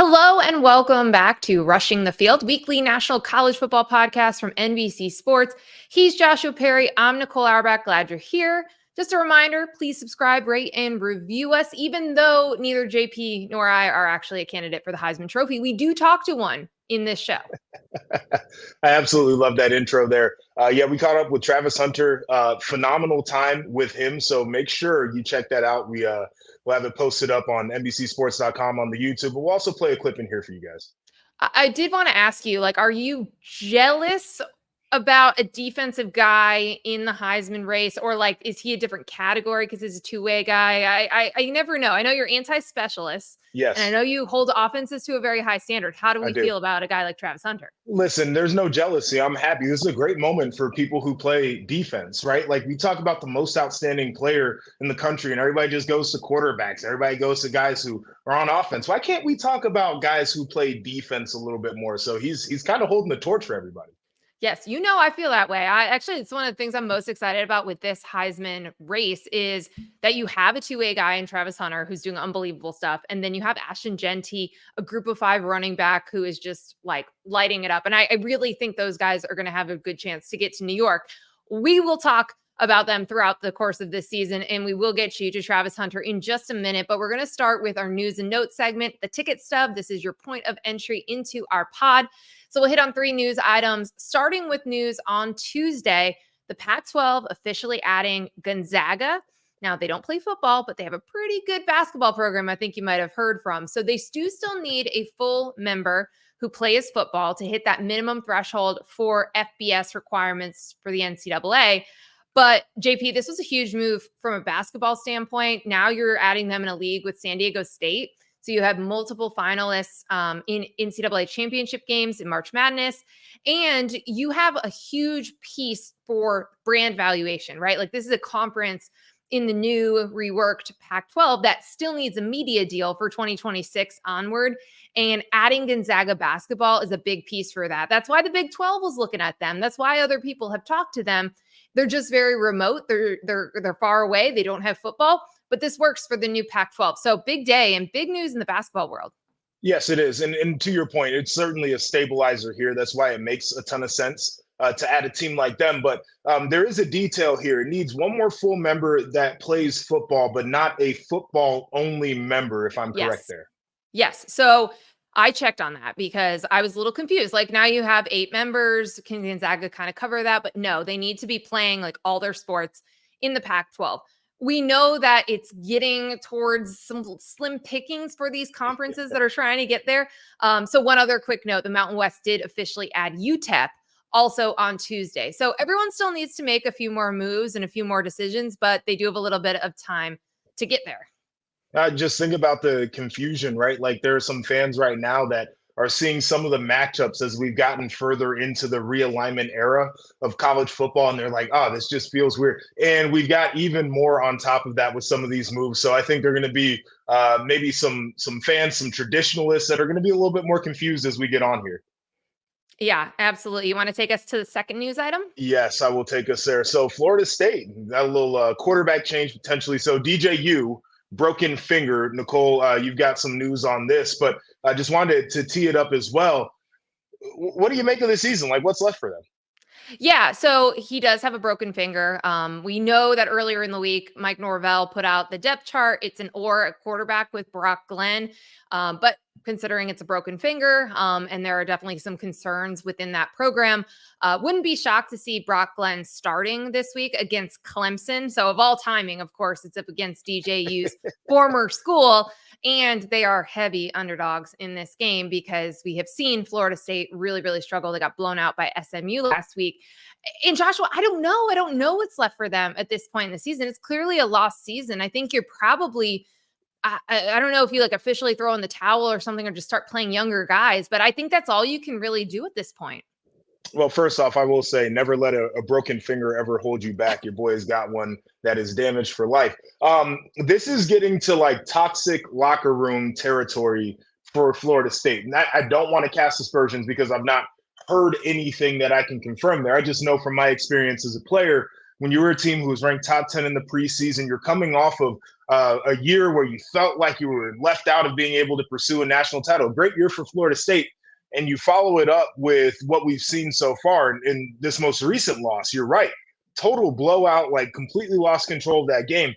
Hello and welcome back to Rushing the Field, weekly national college football podcast from NBC Sports. He's Joshua Perry. I'm Nicole Auerbach. Glad you're here. Just a reminder, please subscribe, rate, and review us. Even though neither JP nor I are actually a candidate for the Heisman Trophy, we do talk to one in this show. I absolutely love that intro there. Yeah, we caught up with Travis Hunter. Phenomenal time with him. So make sure you check that out. We'll have it posted up on NBCSports.com on the YouTube, but we'll also play a clip in here for you guys. I did want to ask you, are you jealous about a defensive guy in the Heisman race, or is he a different category because he's a two-way guy? I never know. I know you're anti-specialist. Yes. And I know you hold offenses to a very high standard. How do we do. feel about a guy like Travis Hunter? Listen, there's no jealousy. I'm happy. This is a great moment for people who play defense, right? Like, we talk about the most outstanding player in the country, and everybody just goes to quarterbacks. Everybody goes to guys who are on offense. Why can't we talk about guys who play defense a little bit more? So he's kind of holding the torch for everybody. Yes, I feel that way. It's one of the things I'm most excited about with this Heisman race is that you have a two-way guy in Travis Hunter who's doing unbelievable stuff. And then you have Ashton Jeanty, a group of 5 running back who is just lighting it up. And I really think those guys are going to have a good chance to get to New York. We will talk about them throughout the course of this season, and we will get you to Travis Hunter in just a minute. But we're going to start with our news and notes segment, the ticket stub. This is your point of entry into our pod. So we'll hit on 3 news items, starting with news on Tuesday. The Pac-12 officially adding Gonzaga. Now, they don't play football, but they have a pretty good basketball program I think you might have heard from. So they do still need a full member who plays football to hit that minimum threshold for FBS requirements for the NCAA. But JP, this was a huge move from a basketball standpoint. Now you're adding them in a league with San Diego State. So you have multiple finalists in NCAA championship games in March Madness, and you have a huge piece for brand valuation, right? This is a conference in the new reworked Pac-12 that still needs a media deal for 2026 onward, and adding Gonzaga basketball is a big piece for that. That's why the Big 12 was looking at them. That's why other people have talked to them. They're just very remote. They're far away. They don't have football. But this works for the new Pac-12. So big day and big news in the basketball world. Yes, it is. And to your point, it's certainly a stabilizer here. That's why it makes a ton of sense to add a team like them. But there is a detail here. It needs one more full member that plays football, but not a football-only member, if I'm correct there. Yes. So I checked on that because I was a little confused. Now you have 8 members. Can Gonzaga kind of cover that? But no, they need to be playing all their sports in the Pac-12. We know that it's getting towards some slim pickings for these conferences that are trying to get there. So one other quick note, the Mountain West did officially add UTEP also on Tuesday. So everyone still needs to make a few more moves and a few more decisions, but they do have a little bit of time to get there. Just think about the confusion, right? There are some fans right now that are seeing some of the matchups as we've gotten further into the realignment era of college football. And they're like, oh, this just feels weird. And we've got even more on top of that with some of these moves. So I think they're going to be maybe some fans, some traditionalists that are going to be a little bit more confused as we get on here. Yeah, absolutely. You want to take us to the second news item? Yes, I will take us there. So Florida State got a little quarterback change potentially. So DJU, broken finger. Nicole, you've got some news on this, but I just wanted to tee it up as well. What do you make of this season? What's left for them? Yeah, so he does have a broken finger. We know that earlier in the week, Mike Norvell put out the depth chart. It's an or at quarterback with Brock Glenn. But considering it's a broken finger, and there are definitely some concerns within that program, wouldn't be shocked to see Brock Glenn starting this week against Clemson. So of all timing, of course, it's up against DJU's former school. And they are heavy underdogs in this game because we have seen Florida State really, really struggle. They got blown out by SMU last week. And Joshua, I don't know. I don't know what's left for them at this point in the season. It's clearly a lost season. I think you're probably, I don't know if you officially throw in the towel or something or just start playing younger guys, but I think that's all you can really do at this point. Well, first off, I will say never let a broken finger ever hold you back. Your boy has got one that is damaged for life. This is getting to toxic locker room territory for Florida State. And I don't want to cast aspersions because I've not heard anything that I can confirm there. I just know from my experience as a player when you were a team who was ranked top 10 in the preseason, you're coming off of a year where you felt like you were left out of being able to pursue a national title. Great year for Florida State. And you follow it up with what we've seen so far in this most recent loss. You're right. Total blowout, like completely lost control of that game.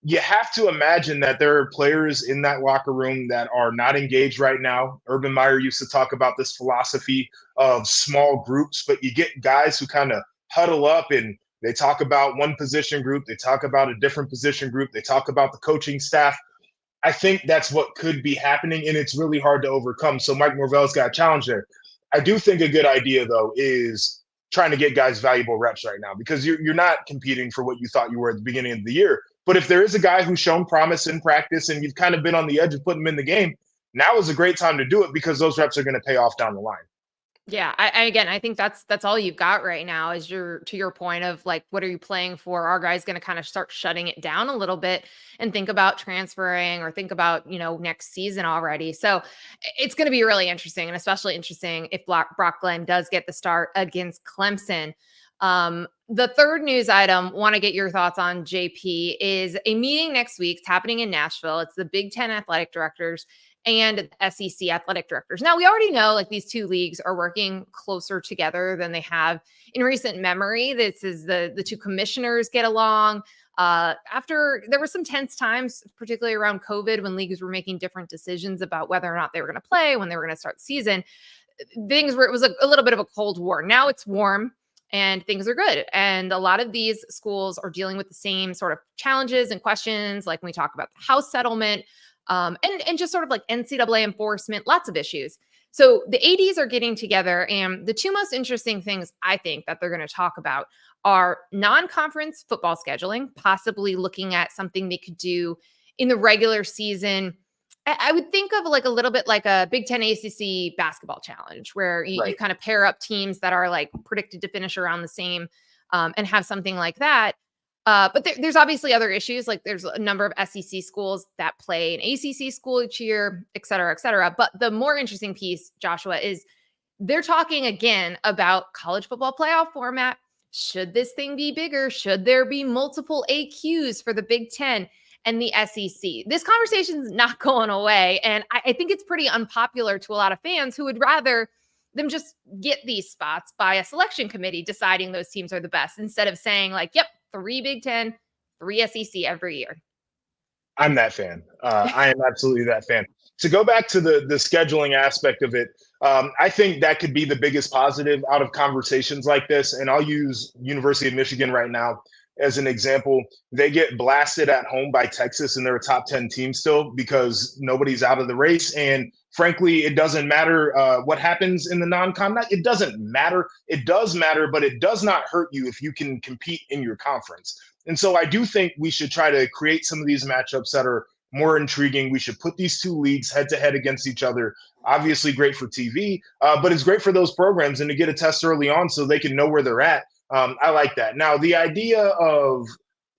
You have to imagine that there are players in that locker room that are not engaged right now. Urban Meyer used to talk about this philosophy of small groups, but you get guys who kind of huddle up and they talk about one position group, they talk about a different position group, they talk about the coaching staff. I think that's what could be happening, and it's really hard to overcome. So Mike Norvell's got a challenge there. I do think a good idea, though, is trying to get guys valuable reps right now, because you're not competing for what you thought you were at the beginning of the year. But if there is a guy who's shown promise in practice and you've kind of been on the edge of putting him in the game, now is a great time to do it, because those reps are going to pay off down the line. Yeah, I think that's all you've got right now is to your point of like, what are you playing for? Our guy's going to kind of start shutting it down a little bit and think about transferring or think about, next season already. So it's going to be really interesting, and especially interesting if Brock Glenn does get the start against Clemson. The third news item, want to get your thoughts on, JP, is a meeting next week. It's happening in Nashville. It's the Big Ten athletic directors and SEC athletic directors. Now, we already know like these two leagues are working closer together than they have in recent memory. This is the two commissioners get along. After there were some tense times, particularly around COVID, when leagues were making different decisions about whether or not they were going to play, when they were going to start the season, things were, it was a little bit of a cold war. Now it's warm and things are good. And a lot of these schools are dealing with the same sort of challenges and questions, like when we talk about the house settlement, and just sort of like NCAA enforcement, lots of issues. So the ADs are getting together, and the two most interesting things I think that they're going to talk about are non-conference football scheduling, possibly looking at something they could do in the regular season. I would think of like a little bit like a Big Ten ACC basketball challenge, where you kind of pair up teams that are like predicted to finish around the same, and have something like that. But there's obviously other issues. Like there's a number of SEC schools that play an ACC school each year, et cetera, et cetera. But the more interesting piece, Joshua, is they're talking again about college football playoff format. Should this thing be bigger? Should there be multiple AQs for the Big Ten and the SEC? This conversation's not going away. And I think it's pretty unpopular to a lot of fans who would rather them just get these spots by a selection committee deciding those teams are the best, instead of saying like, yep, 3 Big Ten, 3 SEC every year. I'm that fan. I am absolutely that fan. To go back to the scheduling aspect of it, I think that could be the biggest positive out of conversations like this. And I'll use University of Michigan right now as an example. They get blasted at home by Texas, and they're a top 10 team still because nobody's out of the race. And frankly, it doesn't matter what happens in the non-con. It doesn't matter. It does matter, but it does not hurt you if you can compete in your conference. And so I do think we should try to create some of these matchups that are more intriguing. We should put these two leagues head to head against each other. Obviously great for TV, but it's great for those programs and to get a test early on so they can know where they're at. I like that. Now, the idea of,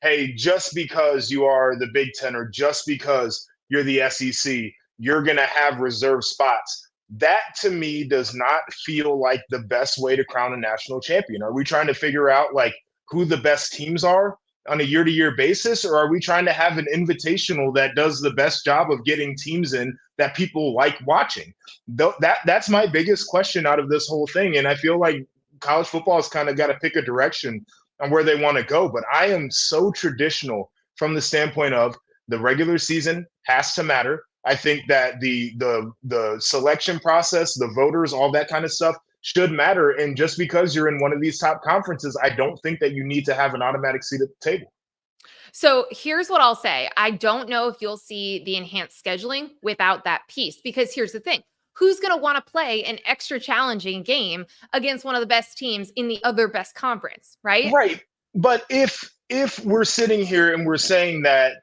hey, just because you are the Big Ten or just because you're the SEC, you're going to have reserve spots. That, to me, does not feel like the best way to crown a national champion. Are we trying to figure out, like, who the best teams are on a year-to-year basis, or are we trying to have an invitational that does the best job of getting teams in that people like watching? That's my biggest question out of this whole thing, and I feel like college football has kind of got to pick a direction on where they want to go. But I am so traditional from the standpoint of the regular season has to matter. I think that the selection process, the voters, all that kind of stuff should matter. And just because you're in one of these top conferences, I don't think that you need to have an automatic seat at the table. So here's what I'll say. I don't know if you'll see the enhanced scheduling without that piece, because here's the thing. Who's going to want to play an extra challenging game against one of the best teams in the other best conference, right? Right. But if we're sitting here and we're saying that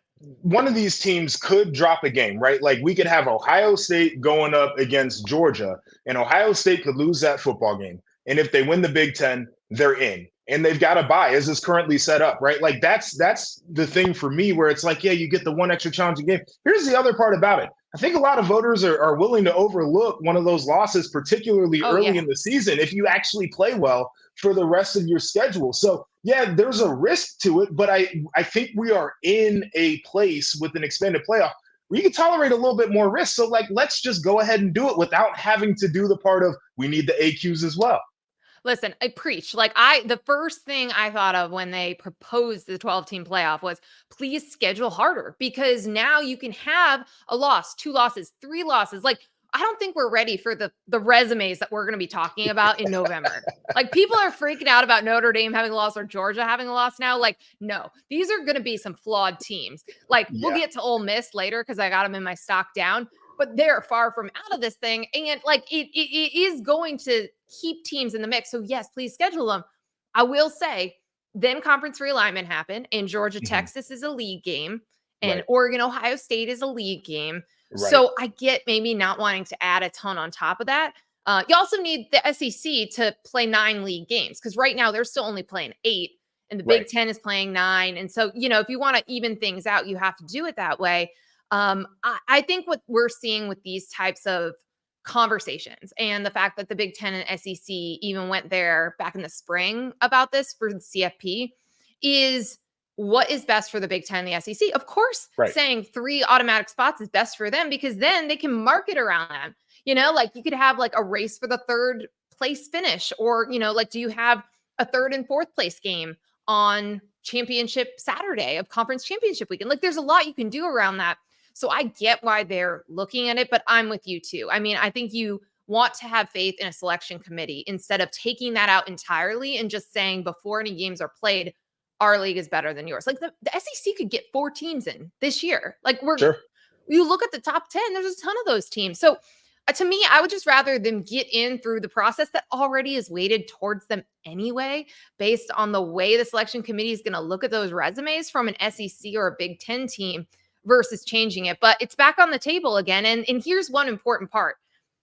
one of these teams could drop a game, right? Like we could have Ohio State going up against Georgia, and Ohio State could lose that football game. And if they win the Big Ten, they're in. And they've got a bye as is currently set up, right? Like that's the thing for me where it's like, yeah, you get the one extra challenging game. Here's the other part about it. I think a lot of voters are willing to overlook one of those losses, particularly Oh, early yeah. in the season, if you actually play well for the rest of your schedule. So, yeah, there's a risk to it, but I think we are in a place with an expanded playoff where you can tolerate a little bit more risk. So, like, let's just go ahead and do it without having to do the part of we need the AQs as well. Listen, I preach. The first thing I thought of when they proposed the 12-team playoff was please schedule harder because now you can have a loss, two losses, three losses. Like, I don't think we're ready for the resumes that we're going to be talking about in November. Like, people are freaking out about Notre Dame having a loss or Georgia having a loss now. Like, no, these are going to be some flawed teams. Like, we'll Yeah. get to Ole Miss later because I got them in my stock down, but they're far from out of this thing. And like it is going to keep teams in the mix. So yes, please schedule them. I will say then conference realignment happened and Georgia, Mhm. Texas is a league game and Right. Oregon, Ohio State is a league game. Right. So I get maybe not wanting to add a ton on top of that. You also need the SEC to play 9 league games because right now they're still only playing 8 and the Right. Big Ten is playing 9. And so, if you want to even things out, you have to do it that way. I think what we're seeing with these types of conversations and the fact that the Big Ten and SEC even went there back in the spring about this for the CFP is what is best for the Big Ten and the SEC. Of course, Right. saying 3 automatic spots is best for them because then they can market around them. Like you could have like a race for the 3rd place finish, or, like do you have a 3rd and 4th place game on championship Saturday of conference championship weekend? Like there's a lot you can do around that. So I get why they're looking at it, but I'm with you too. I mean, I think you want to have faith in a selection committee instead of taking that out entirely and just saying before any games are played, our league is better than yours. Like the SEC could get 4 teams in this year. Like Sure. you look at the top 10, there's a ton of those teams. So to me, I would just rather them get in through the process that already is weighted towards them anyway, based on the way the selection committee is going to look at those resumes from an SEC or a Big Ten team versus changing it. But it's back on the table again. And here's one important part.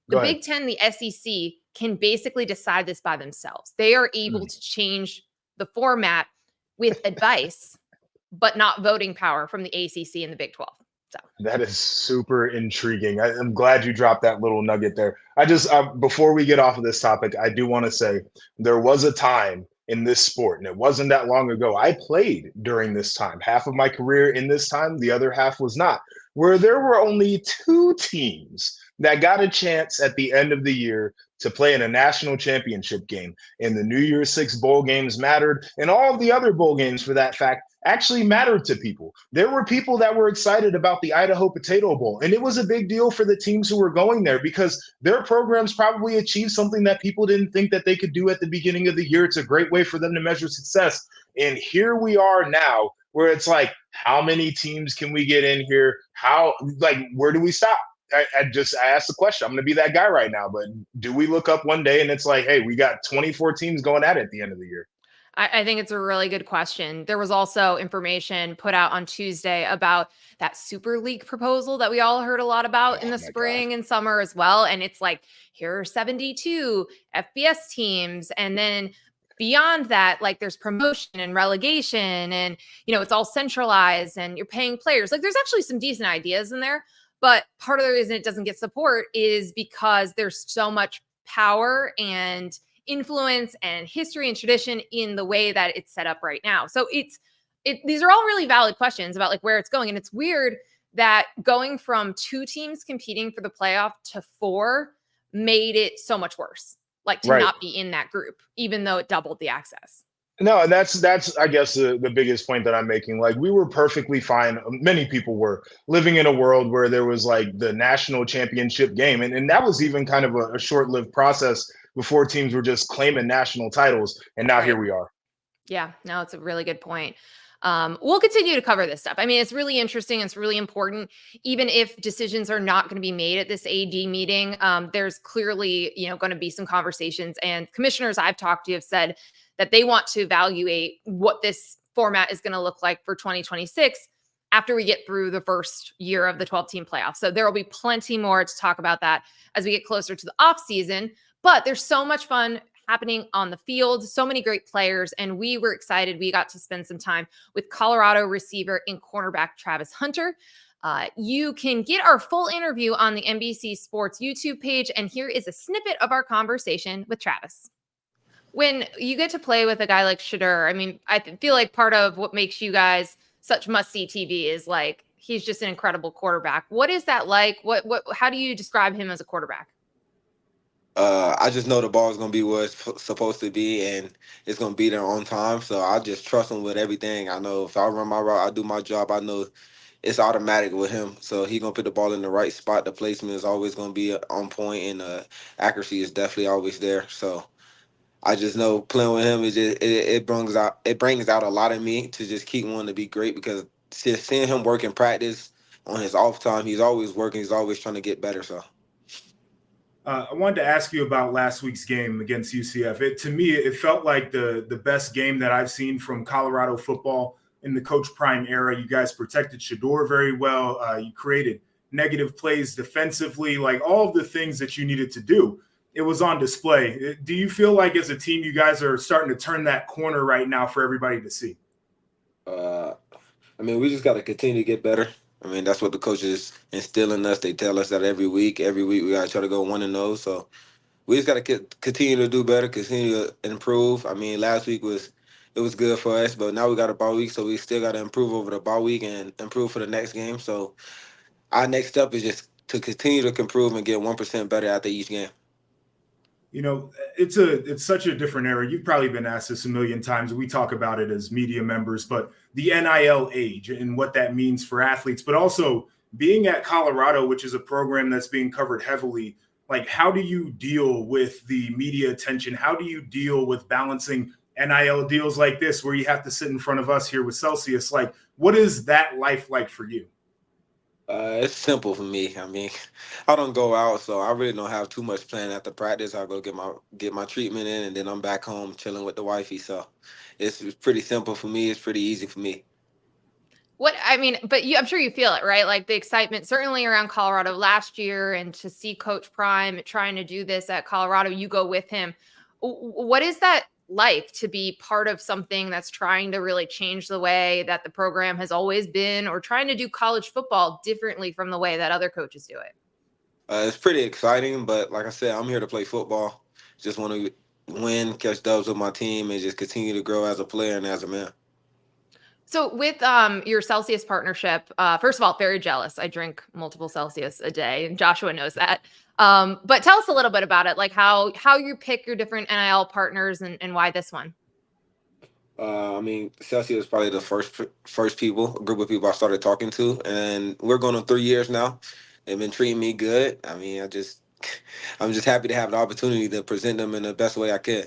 The Go ahead. Big Ten, the SEC can basically decide this by themselves. They are able Mm. to change the format with advice, but not voting power from the ACC and the Big 12. So That is super intriguing. I'm glad you dropped that little nugget there. I just, before we get off of this topic, I do want to say there was a time in this sport, and it wasn't that long ago. I played during this time, half of my career in this time, the other half was not, where there were only 2 teams that got a chance at the end of the year to play in a national championship game. And the New Year's Six bowl games mattered, and all of the other bowl games, for that fact, actually mattered to people. There were people that were excited about the Idaho Potato Bowl, and it was a big deal for the teams who were going there because their programs probably achieved something that people didn't think that they could do at the beginning of the year. It's a great way for them to measure success. And here we are now where it's like, how many teams can we get in here? Where do we stop? I asked the question. I'm going to be that guy right now, but do we look up one day and it's like, hey, we got 24 teams going at it at the end of the year? I think it's a really good question. There was also information put out on Tuesday about that Super League proposal that we all heard a lot about in Oh the my God. spring and summer as well. And it's like, here are 72 FBS teams. And then beyond that, like there's promotion and relegation and, it's all centralized and you're paying players. Like there's actually some decent ideas in there. But part of the reason it doesn't get support is because there's so much power and influence and history and tradition in the way that it's set up right now. So these are all really valid questions about like where it's going. And it's weird that going from 2 teams competing for the playoff to 4 made it so much worse, like to Right. not be in that group, even though it doubled the access. No, and that's I guess the biggest point that I'm making. Like we were perfectly fine. Many people were living in a world where there was like the national championship game, and that was even kind of a short-lived process before teams were just claiming national titles. And now Right. here we are. Yeah, no, it's a really good point. We'll continue to cover this stuff. I mean, it's really interesting. It's really important. Even if decisions are not going to be made at this AD meeting, there's clearly, going to be some conversations. And commissioners I've talked to have said that they want to evaluate what this format is going to look like for 2026 after we get through the first year of the 12-team playoff. So there will be plenty more to talk about that as we get closer to the off season. But there's so much fun happening on the field, so many great players, and we were excited. We got to spend some time with Colorado receiver and cornerback Travis Hunter. You can get our full interview on the NBC Sports YouTube page, and here is a snippet of our conversation with Travis. When you get to play with a guy like Shedeur, I mean, I feel like part of what makes you guys such must-see TV is like he's just an incredible quarterback. What is that like? How do you describe him as a quarterback? I just know the ball is going to be where it's supposed to be, and it's going to be there on time. So I just trust him with everything. I know if I run my route, I do my job, I know it's automatic with him. So he's going to put the ball in the right spot. The placement is always going to be on point, and accuracy is definitely always there. So I just know playing with him is just it brings out a lot of me to just keep wanting to be great, because just seeing him work in practice on his off time, he's always working, he's always trying to get better. So I wanted to ask you about last week's game against UCF. To me, it felt like the best game that I've seen from Colorado football in the Coach Prime era. You guys protected Shedeur very well. You created negative plays defensively, like all of the things that you needed to do. It was on display. Do you feel like as a team, you guys are starting to turn that corner right now for everybody to see? I mean, we just got to continue to get better. I mean, that's what the coaches instill in us. They tell us that every week we got to try to go 1-0. So we just got to continue to do better, continue to improve. I mean, last week was good for us, but now we got a bye week, so we still got to improve over the bye week and improve for the next game. So our next step is just to continue to improve and get 1% better after each game. You know, it's such a different era. You've probably been asked this a million times. We talk about it as media members, but the NIL age and what that means for athletes, but also being at Colorado, which is a program that's being covered heavily. Like, how do you deal with the media attention? How do you deal with balancing NIL deals like this, where you have to sit in front of us here with Celsius? Like, what is that life like for you? It's simple for me. I mean, I don't go out, so I really don't have too much planned after practice. I go get my treatment in, and then I'm back home chilling with the wifey. So it's pretty simple for me. It's pretty easy for me. But I'm sure you feel it, right? Like the excitement, certainly around Colorado last year, and to see Coach Prime trying to do this at Colorado, you go with him. What is that like to be part of something that's trying to really change the way that the program has always been, or trying to do college football differently from the way that other coaches do it? It's pretty exciting, but like I said, I'm here to play football. Just want to win, catch dubs with my team, and just continue to grow as a player and as a man. So with your Celsius partnership, first of all, very jealous. I drink multiple Celsius a day, and Joshua knows that. But tell us a little bit about it, like how you pick your different NIL partners and why this one. I mean, Celsius is probably the first group of people I started talking to, and we're going on 3 years now. They've been treating me good. I mean, I'm just happy to have the opportunity to present them in the best way I can.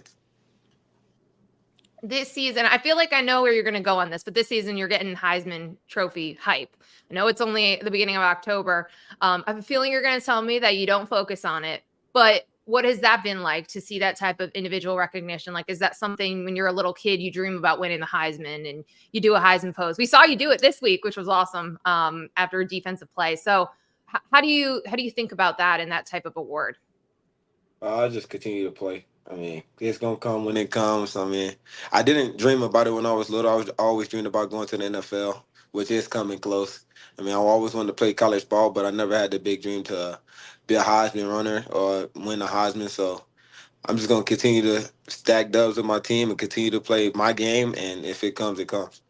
This season, I feel like I know where you're going to go on this, but this season you're getting Heisman Trophy hype. I know it's only the beginning of October. I have a feeling you're going to tell me that you don't focus on it, but what has that been like to see that type of individual recognition? Like, is that something when you're a little kid, you dream about winning the Heisman and you do a Heisman pose? We saw you do it this week, which was awesome, after a defensive play. So how do you think about that and that type of award? I just continue to play. I mean, it's going to come when it comes. I mean, I didn't dream about it when I was little. I was always dreamed about going to the NFL, which is coming close. I mean, I always wanted to play college ball, but I never had the big dream to be a Heisman runner or win a Heisman. So I'm just going to continue to stack dubs with my team and continue to play my game. And if it comes, it comes.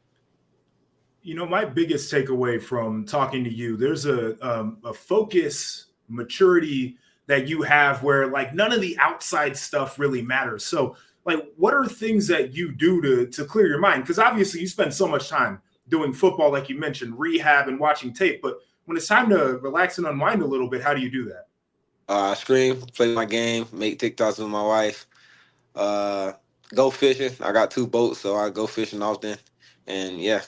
You know, my biggest takeaway from talking to you, there's a focus, maturity that you have where like none of the outside stuff really matters. So like, what are things that you do to clear your mind? Because obviously you spend so much time doing football, like you mentioned, rehab and watching tape. But when it's time to relax and unwind a little bit, how do you do that? I scream, play my game, make TikToks with my wife, go fishing. I got 2 boats, so I go fishing often. And yeah.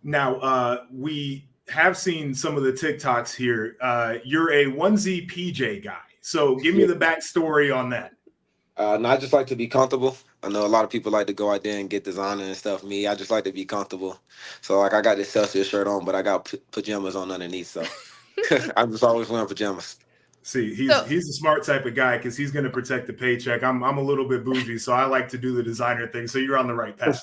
Now, we have seen some of the TikToks here. You're a onesie PJ guy. So give me the backstory on that. No, I just like to be comfortable. I know a lot of people like to go out there and get designer and stuff. Me, I just like to be comfortable. So like I got this Celsius shirt on, but I got pajamas on underneath. So I'm just always wearing pajamas. See, he's the smart type of guy because he's going to protect the paycheck. I'm a little bit bougie, so I like to do the designer thing. So you're on the right path.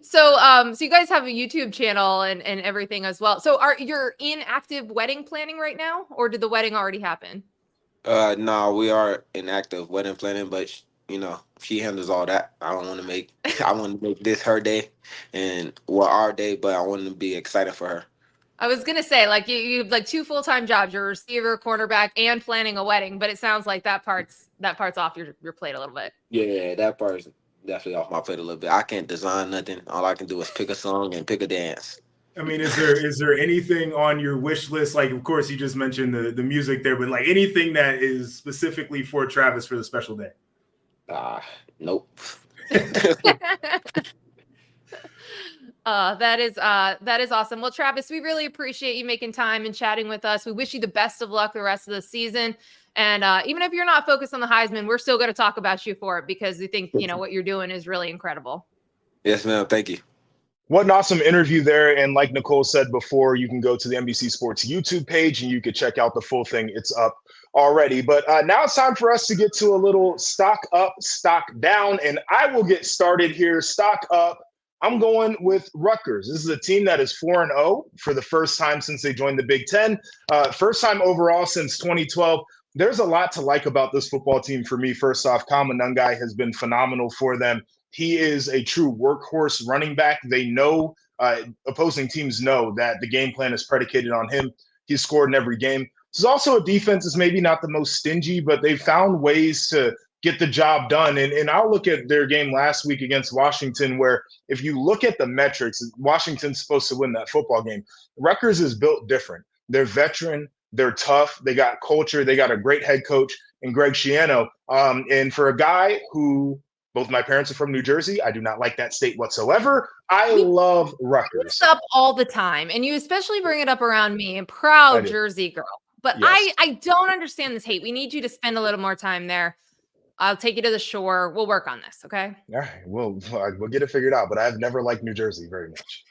So you guys have a YouTube channel and everything as well. So you're in active wedding planning right now, or did the wedding already happen? No, we are in active wedding planning, but she handles all that. I want to make this her day and our day, but I want to be excited for her. I was gonna say, like, you have like 2 full-time jobs, you're a receiver, cornerback, and planning a wedding, but it sounds like that part's off your plate a little bit. Yeah, that part's definitely off my plate a little bit. I can't design nothing. All I can do is pick a song and pick a dance. I mean, is there anything on your wish list? Like, of course, you just mentioned the music there, but like anything that is specifically for Travis for the special day? Nope. That is awesome. Well, Travis, we really appreciate you making time and chatting with us. We wish you the best of luck the rest of the season. And even if you're not focused on the Heisman, we're still going to talk about you for it because we think, what you're doing is really incredible. Yes, ma'am. Thank you. What an awesome interview there. And like Nicole said before, you can go to the NBC Sports YouTube page and you can check out the full thing. It's up already. But now it's time for us to get to a little stock up, stock down. And I will get started here. Stock up. I'm going with Rutgers. This is a team that is 4-0 for the first time since they joined the Big Ten. First time overall since 2012. There's a lot to like about this football team for me. First off, Kyle Monangai has been phenomenal for them. He is a true workhorse running back. They know, opposing teams know that the game plan is predicated on him. He's scored in every game. This is also a defense that's maybe not the most stingy, but they found ways to get the job done. And I'll look at their game last week against Washington, where if you look at the metrics, Washington's supposed to win that football game. Rutgers is built different. They're veteran. They're tough. They got culture. They got a great head coach in Greg Schiano. And for a guy who both my parents are from New Jersey, I do not like that state whatsoever. I love Rutgers. It's up all the time. And you especially bring it up around me, a proud Jersey girl. But yes. I don't understand this hate. We need you to spend a little more time there. I'll take you to the shore. We'll work on this, okay? All right. We'll get it figured out. But I've never liked New Jersey very much.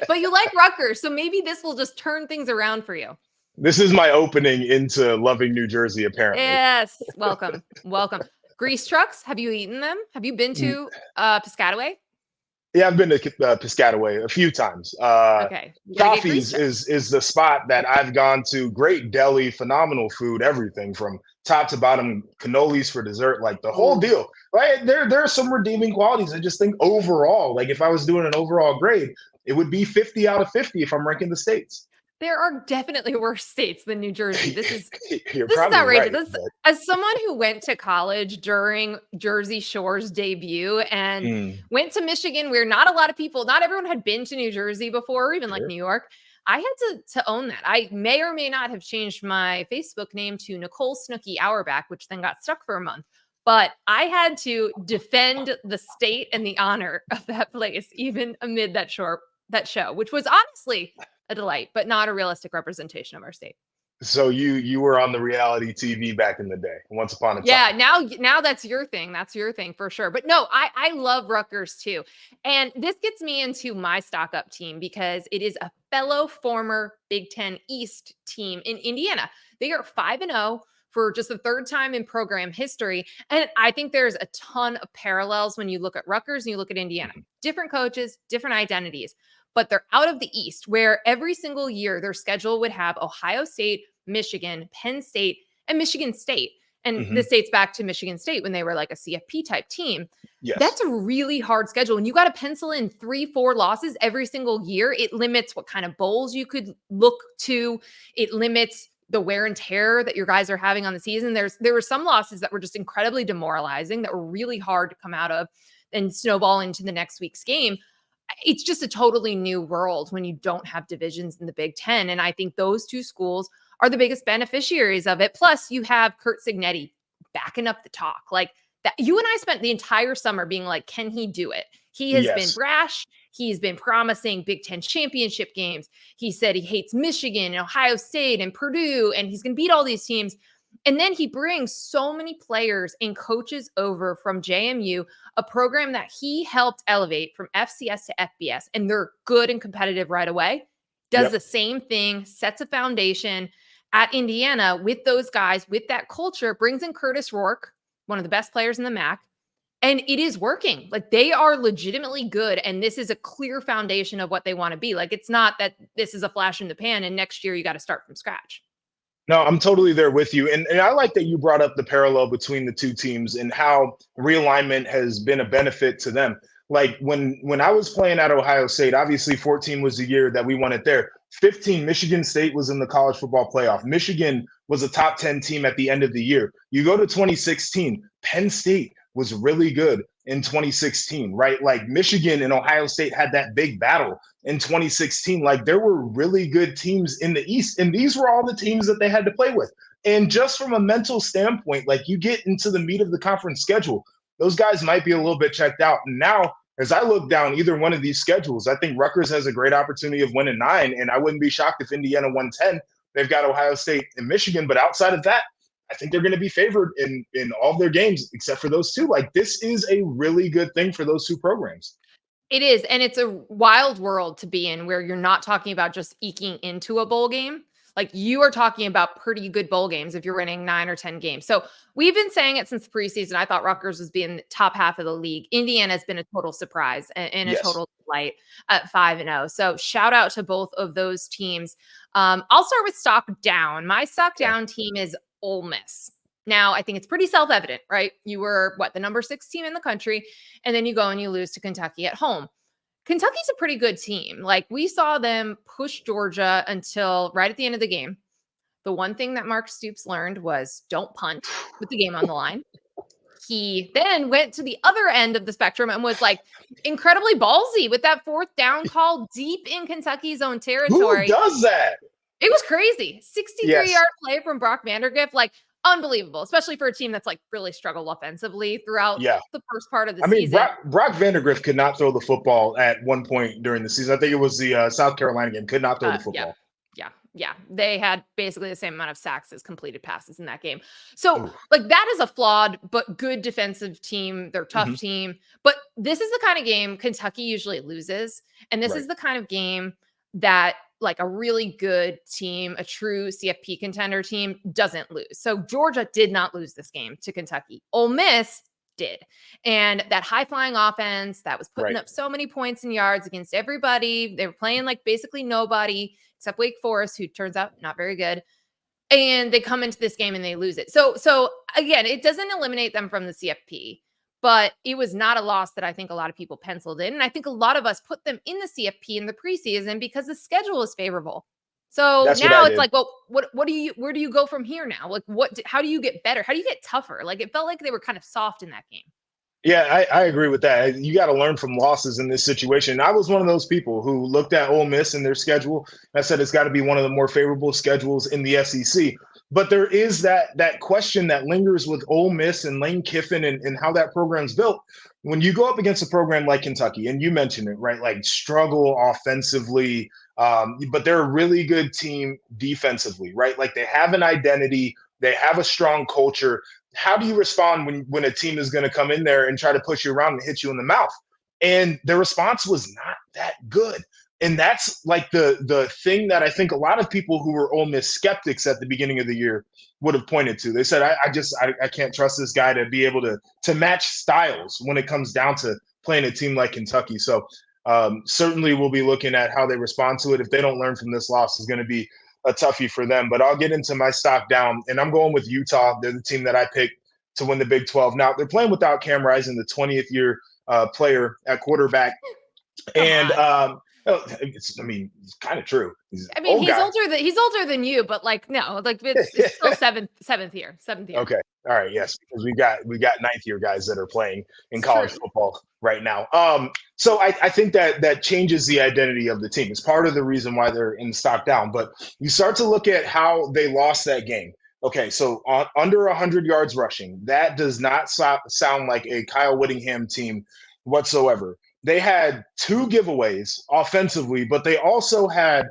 But you like Rutgers, so maybe this will just turn things around for you. This is my opening into loving New Jersey, apparently. Yes. Welcome. Welcome. Grease trucks. Have you eaten them? Have you been to Piscataway? Yeah, I've been to Piscataway a few times. Okay. Coffee's is the spot that I've gone to. Great deli, phenomenal food, everything from top to bottom, cannolis for dessert, like the whole deal. Right? There are some redeeming qualities. I just think overall, like if I was doing an overall grade, it would be 50 out of 50 if I'm ranking the states. There are definitely worse states than New Jersey. This is outrageous. Right, as someone who went to college during Jersey Shore's debut and went to Michigan, where not everyone had been to New Jersey before, or even like New York. I had to own that. I may or may not have changed my Facebook name to Nicole Auerbach, which then got stuck for a month. But I had to defend the state and the honor of that place, even amid that show, which was honestly a delight, but not a realistic representation of our state. So you were on the reality TV back in the day, once upon a time. Yeah, now that's your thing. That's your thing for sure. But no, I love Rutgers too. And this gets me into my stock up team because it is a fellow former Big Ten East team in Indiana. They are 5-0 for just the third time in program history. And I think there's a ton of parallels when you look at Rutgers and you look at Indiana. Different coaches, different identities. But they're out of the East, where every single year their schedule would have Ohio State, Michigan, Penn State, and Michigan State. And this dates back to Michigan State when they were like a CFP type team. Yes. That's a really hard schedule. And you got to pencil in 3-4 losses every single year. It limits what kind of bowls you could look to. It limits the wear and tear that your guys are having on the season. There were some losses that were just incredibly demoralizing, that were really hard to come out of and snowball into the next week's game. It's just a totally new world when you don't have divisions in the Big Ten. And I think those two schools are the biggest beneficiaries of it. Plus, you have Curt Cignetti backing up the talk. Like that, you and I spent the entire summer being like, can he do it? He has been brash. He's been promising Big Ten championship games. He said he hates Michigan and Ohio State and Purdue, and he's going to beat all these teams. And then he brings so many players and coaches over from JMU, a program that he helped elevate from FCS to FBS, and they're good and competitive right away. Does the same thing, sets a foundation, at Indiana with those guys, with that culture, brings in Curtis Rourke, one of the best players in the MAC. And it is working. Like, they are legitimately good. And this is a clear foundation of what they want to be. Like, it's not that this is a flash in the pan and next year you got to start from scratch. No, I'm totally there with you. And I like that you brought up the parallel between the two teams and how realignment has been a benefit to them. Like when I was playing at Ohio State, obviously 14 was the year that we won it there. 15, Michigan State was in the college football playoff. Michigan was a top 10 team at the end of the year. You go to 2016, Penn State was really good in 2016, right? Like Michigan and Ohio State had that big battle in 2016. Like there were really good teams in the East, and these were all the teams that they had to play with. And just from a mental standpoint, like you get into the meat of the conference schedule, those guys might be a little bit checked out. And now, as I look down either one of these schedules, I think Rutgers has a great opportunity of winning 9, and I wouldn't be shocked if Indiana won 10. They've got Ohio State and Michigan, but outside of that, I think they're going to be favored in all of their games except for those two. Like this is a really good thing for those two programs. It is. And it's a wild world to be in where you're not talking about just eking into a bowl game. Like you are talking about pretty good bowl games if you're winning 9 or 10 games. So we've been saying it since the preseason. I thought Rutgers was being the top half of the league. Indiana has been a total surprise and a total delight at 5-0. So shout out to both of those teams. I'll start with stock down. My stock down team is Ole Miss. Now, I think it's pretty self-evident, right? You were the number 6 team in the country, and then you go and you lose to Kentucky at home. Kentucky's a pretty good team. Like we saw them push Georgia until right at the end of the game. The one thing that Mark Stoops learned was don't punt with the game on the line. He then went to the other end of the spectrum and was like incredibly ballsy with that 4th down call deep in Kentucky's own territory. Who does that? It was crazy. 63-yard play from Brock Vandergrift, like unbelievable, especially for a team that's like really struggled offensively throughout the first part of the season. Brock Vandergrift could not throw the football at one point during the season. I think it was the South Carolina game. Could not throw the football. Yeah. They had basically the same amount of sacks as completed passes in that game. So like that is a flawed but good defensive team. They're a tough team. But this is the kind of game Kentucky usually loses. And this is the kind of game that like a really good team, a true CFP contender team doesn't lose. So Georgia did not lose this game to Kentucky. Ole Miss did. And that high flying offense that was putting up so many points and yards against everybody. They were playing like basically nobody except Wake Forest, who turns out not very good. And they come into this game and they lose it. So again, it doesn't eliminate them from the CFP. But it was not a loss that I think a lot of people penciled in. And I think a lot of us put them in the CFP in the preseason because the schedule is favorable. So now it's like, well, where do you go from here now? Like how do you get better? How do you get tougher? Like it felt like they were kind of soft in that game. Yeah, I agree with that. You got to learn from losses in this situation. I was one of those people who looked at Ole Miss and their schedule. And I said it's got to be one of the more favorable schedules in the SEC. But there is that question that lingers with Ole Miss and Lane Kiffin and how that program's built. When you go up against a program like Kentucky, and you mentioned it, right? Like struggle offensively, but they're a really good team defensively, right? Like they have an identity, they have a strong culture. How do you respond when a team is going to come in there and try to push you around and hit you in the mouth? And the response was not that good. And that's like the thing that I think a lot of people who were Ole Miss skeptics at the beginning of the year would have pointed to. They said, I can't trust this guy to be able to match styles when it comes down to playing a team like Kentucky. So certainly we'll be looking at how they respond to it. If they don't learn from this loss, it's going to be a toughie for them. But I'll get into my stock down, and I'm going with Utah. They're the team that I picked to win the Big 12. Now, they're playing without Cam Rising, the 20th year player at quarterback. It's kind of true. He's older than you, but like no, like it's still seventh year. Okay, all right, yes, because we got 9th year guys that are playing in college football right now. So I think that changes the identity of the team. It's part of the reason why they're in stock down. But you start to look at how they lost that game. Okay, so under 100 yards rushing, that does not sound like a Kyle Whittingham team whatsoever. They had 2 giveaways offensively, but they also had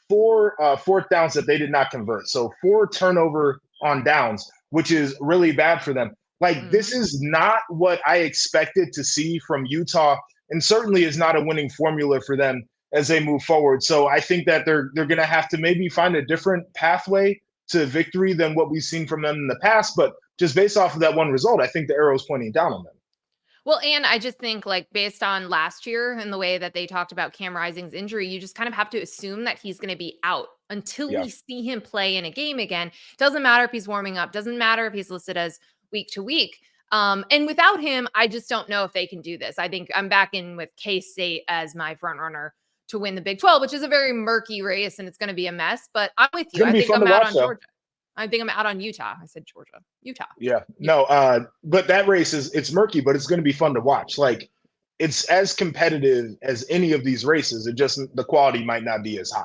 4 fourth downs that they did not convert. So 4 turnover on downs, which is really bad for them. Like this is not what I expected to see from Utah, and certainly is not a winning formula for them as they move forward. So I think that they're going to have to maybe find a different pathway to victory than what we've seen from them in the past. But just based off of that one result, I think the arrow is pointing down on them. Well, and I just think, like, based on last year and the way that they talked about Cam Rising's injury, you just kind of have to assume that he's going to be out until Yeah. we see him play in a game again. Doesn't matter if he's warming up, doesn't matter if he's listed as week to week. And without him, I just don't know if they can do this. I think I'm back in with K-State as my front runner to win the Big 12, which is a very murky race and it's going to be a mess. But I'm with you. I think I'm out on Georgia. I think I'm out on Utah. I said Georgia. Utah. Yeah. No, but that race it's murky, but it's going to be fun to watch. Like, it's as competitive as any of these races. It just, the quality might not be as high.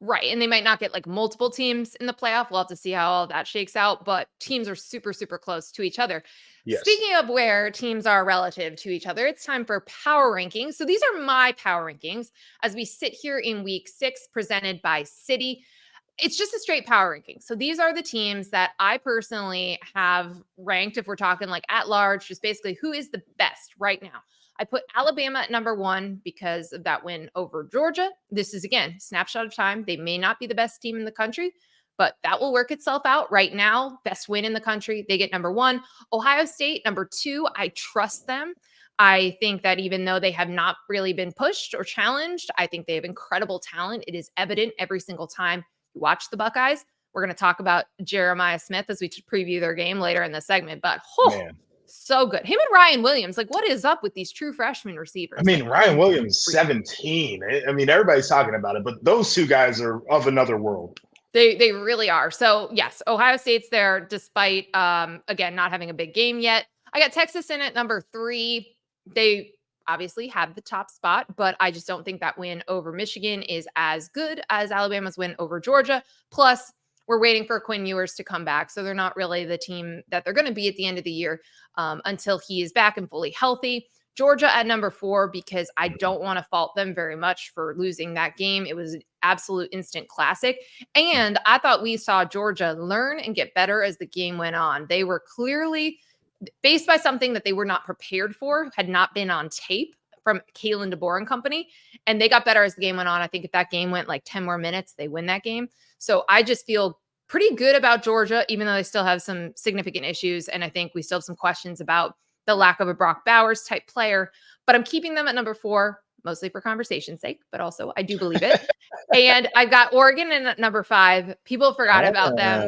Right. And they might not get like multiple teams in the playoff. We'll have to see how all that shakes out, but teams are super, super close to each other. Yes. Speaking of where teams are relative to each other, it's time for power rankings. So these are my power rankings as we sit here in week 6, presented by Citi. It's just a straight power ranking. So these are the teams that I personally have ranked, if we're talking like at large, just basically who is the best right now. I put Alabama at number 1 because of that win over Georgia. This is, again, snapshot of time. They may not be the best team in the country, but that will work itself out. Right now, best win in the country. They get number 1. Ohio State, number 2. I trust them. I think that even though they have not really been pushed or challenged, I think they have incredible talent. It is evident every single time you watch the Buckeyes. We're going to talk about Jeremiah Smith as we preview their game later in the segment, but so good. Him and Ryan Williams, like, what is up with these true freshman receivers? I mean, Ryan Williams, 17. I mean, everybody's talking about it, but those two guys are of another world. They really are. So yes, Ohio State's there despite, again, not having a big game yet. I got Texas in at number 3. They obviously have the top spot, but I just don't think that win over Michigan is as good as Alabama's win over Georgia. Plus, we're waiting for Quinn Ewers to come back. So they're not really the team that they're going to be at the end of the year until he is back and fully healthy. Georgia at number 4, because I don't want to fault them very much for losing that game. It was an absolute instant classic. And I thought we saw Georgia learn and get better as the game went on. They were clearly faced by something that they were not prepared for, had not been on tape from Kalen DeBoer and company. And they got better as the game went on. I think if that game went like 10 more minutes, they win that game. So I just feel pretty good about Georgia, even though they still have some significant issues. And I think we still have some questions about the lack of a Brock Bowers type player, but I'm keeping them at number 4, mostly for conversation's sake, but also I do believe it. And I've got Oregon in at number 5. People forgot about them.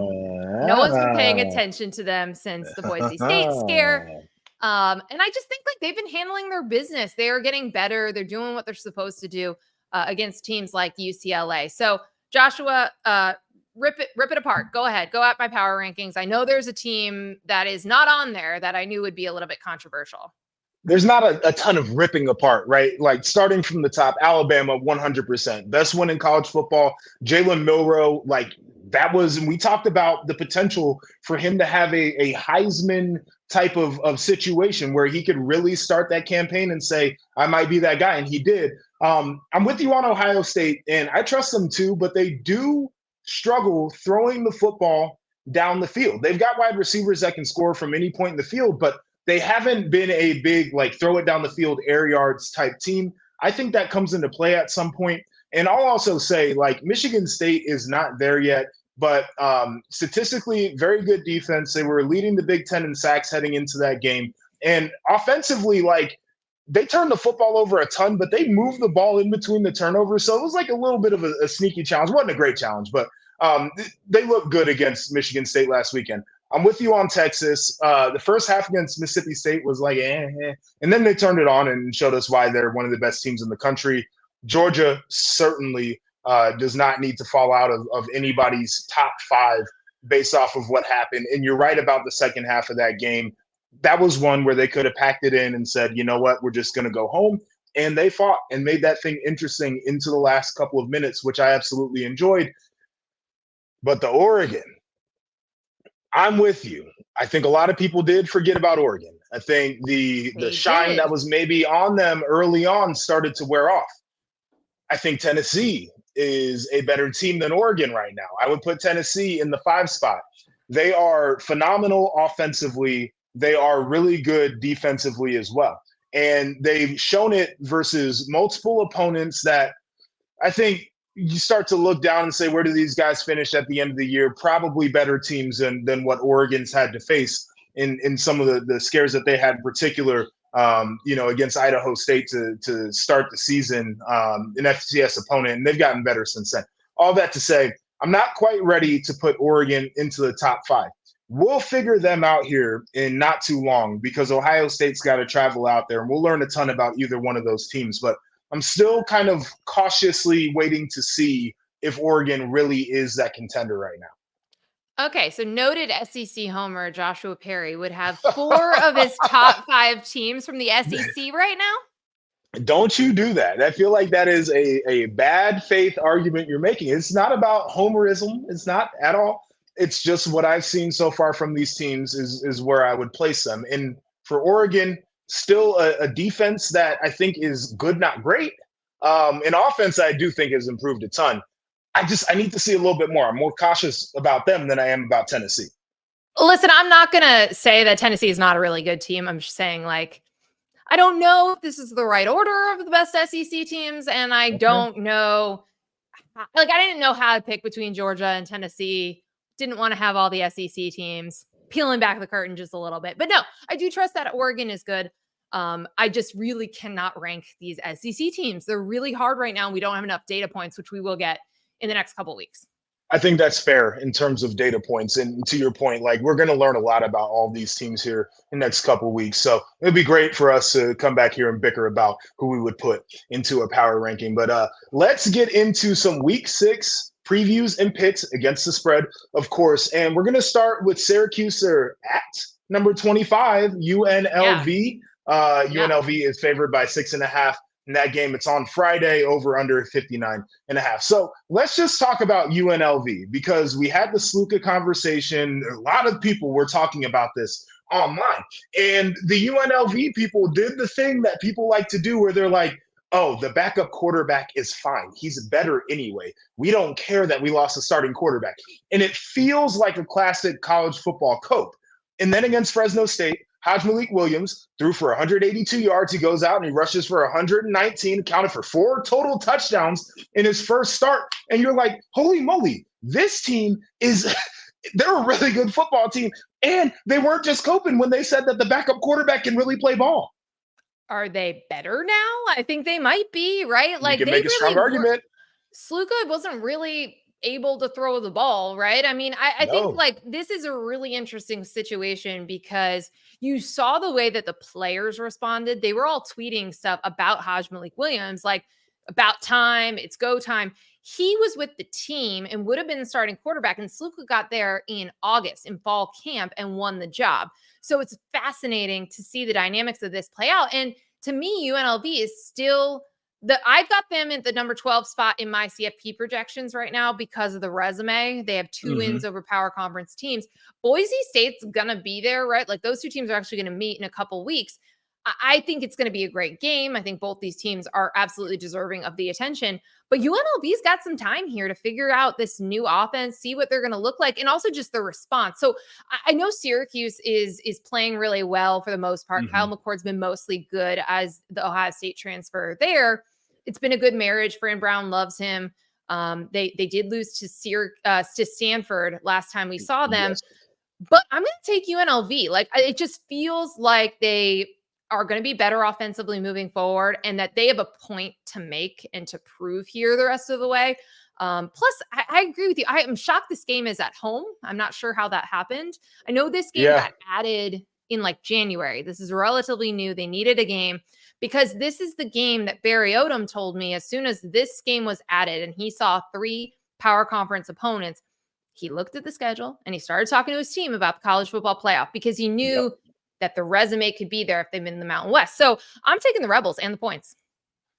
No one's been paying attention to them since the Boise State scare. And I just think like they've been handling their business. They are getting better. They're doing what they're supposed to do against teams like UCLA. So Joshua, rip it apart. Go ahead. Go at my power rankings. I know there's a team that is not on there that I knew would be a little bit controversial. There's not a ton of ripping apart, right? Like, starting from the top, Alabama, 100%. Best win in college football. Jalen Milroe, like, that was, and we talked about the potential for him to have a Heisman type of situation where he could really start that campaign and say, I might be that guy. And he did. I'm with you on Ohio State, and I trust them too, but they do struggle throwing the football down the field. They've got wide receivers that can score from any point in the field, but they haven't been a big, like, throw it down the field, air yards type team. I think that comes into play at some point. And I'll also say, like, Michigan State is not there yet, but statistically, very good defense. They were leading the Big Ten in sacks heading into that game. And offensively, like, they turned the football over a ton, but they moved the ball in between the turnovers. So it was like a little bit of a sneaky challenge. It wasn't a great challenge, but they looked good against Michigan State last weekend. I'm with you on Texas. The first half against Mississippi State was like, and then they turned it on and showed us why they're one of the best teams in the country. Georgia certainly does not need to fall out of anybody's top 5 based off of what happened. And you're right about the second half of that game. That was one where they could have packed it in and said, you know what, we're just going to go home. And they fought and made that thing interesting into the last couple of minutes, which I absolutely enjoyed. But the Oregon, I'm with you. I think a lot of people did forget about Oregon. I think the shine that was maybe on them early on started to wear off. I think Tennessee is a better team than Oregon right now. I would put Tennessee in the 5 spot. They are phenomenal offensively. They are really good defensively as well. And they've shown it versus multiple opponents that I think you start to look down and say, where do these guys finish at the end of the year? Probably better teams than what Oregon's had to face in some of the scares that they had, in particular, against Idaho State to start the season, an FCS opponent, and they've gotten better since then. All that to say, I'm not quite ready to put Oregon into the top 5. We'll figure them out here in not too long because Ohio State's got to travel out there, and we'll learn a ton about either one of those teams. But I'm still kind of cautiously waiting to see if Oregon really is that contender right now. Okay, so noted SEC homer Joshua Perry would have 4 of his top 5 teams from the SEC right now? Don't you do that. I feel like that is a bad faith argument you're making. It's not about homerism. It's not at all. It's just what I've seen so far from these teams is where I would place them. And for Oregon, still a defense that I think is good, not great. An offense I do think has improved a ton. I need to see a little bit more. I'm more cautious about them than I am about Tennessee. Listen, I'm not going to say that Tennessee is not a really good team. I'm just saying, like, I don't know if this is the right order of the best SEC teams, and I don't know. Like, I didn't know how to pick between Georgia and Tennessee. Didn't want to have all the SEC teams. Peeling back the curtain just a little bit. But no, I do trust that Oregon is good. I just really cannot rank these SEC teams. They're really hard right now, and we don't have enough data points, which we will get in the next couple of weeks. I think that's fair in terms of data points. And to your point, like, we're going to learn a lot about all these teams here in the next couple of weeks. So it'd be great for us to come back here and bicker about who we would put into a power ranking. But let's get into some week 6 previews and picks against the spread, of course. And we're going to start with Syracuse at number 25, UNLV. UNLV is favored by 6.5. In that game, it's on Friday, over under 59.5. So let's just talk about UNLV because we had the Sluka conversation. A lot of people were talking about this online. And the UNLV people did the thing that people like to do where they're like, oh, the backup quarterback is fine. He's better anyway. We don't care that we lost a starting quarterback. And it feels like a classic college football cope. And then against Fresno State, Malik Williams threw for 182 yards. He goes out and he rushes for 119, accounted for 4 total touchdowns in his first start. And you're like, holy moly, this team they're a really good football team. And they weren't just coping when they said that the backup quarterback can really play ball. Are they better now? I think they might be, right? Like, you can make a strong argument. Sluka wasn't really able to throw the ball, right? I mean, I think like this is a really interesting situation because you saw the way that the players responded. They were all tweeting stuff about Malik Williams, like, about time, it's go time. He was with the team and would have been the starting quarterback, and Sluka got there in August in fall camp and won the job. So it's fascinating to see the dynamics of this play out. And to me, UNLV is still I've got them at the number 12 spot in my CFP projections right now because of the resume. They have 2 wins over power conference teams. Boise State's going to be there, right? Like, those 2 teams are actually going to meet in a couple weeks. I think it's going to be a great game. I think both these teams are absolutely deserving of the attention, but UNLV's got some time here to figure out this new offense, see what they're going to look like, and also just the response. So I know Syracuse is playing really well for the most part. Kyle McCord's been mostly good as the Ohio State transfer there. It's been a good marriage. Fran Brown loves him. They did lose to Stanford last time we saw them, but I'm going to take UNLV. Like, it just feels like they are going to be better offensively moving forward and that they have a point to make and to prove here the rest of the way. Plus, I agree with you. I am shocked this game is at home. I'm not sure how that happened. I know this game got added in like January. This is relatively new. They needed a game because this is the game that Barry Odom told me as soon as this game was added and he saw 3 power conference opponents, he looked at the schedule and he started talking to his team about the college football playoff because he knew that the resume could be there if they've been in the Mountain West. So I'm taking the Rebels and the points.